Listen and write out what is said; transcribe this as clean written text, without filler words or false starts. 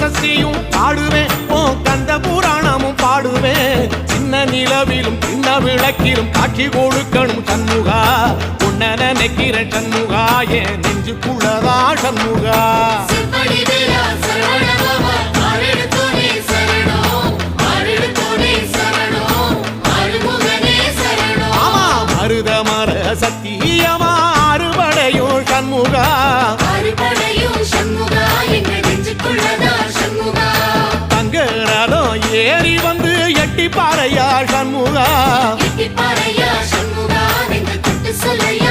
சஷ்டியும் பாடுவேன் உன் கந்த புராணமும் பாடுவேன் சின்ன நிலவிலும் சின்ன விளக்கிலும் காட்சி கொடுக்கணும் சண்முகா உன்ன நினைக்கிற சண்முகா என் நெஞ்சுக்குள்ளதா சண்முகா ஆமா மருதமர சத்தியமா அறுபடையும் சண்முகா தங்கரதம் ஏறி வந்து எட்டி பாறையா சண்முகா சொல்ல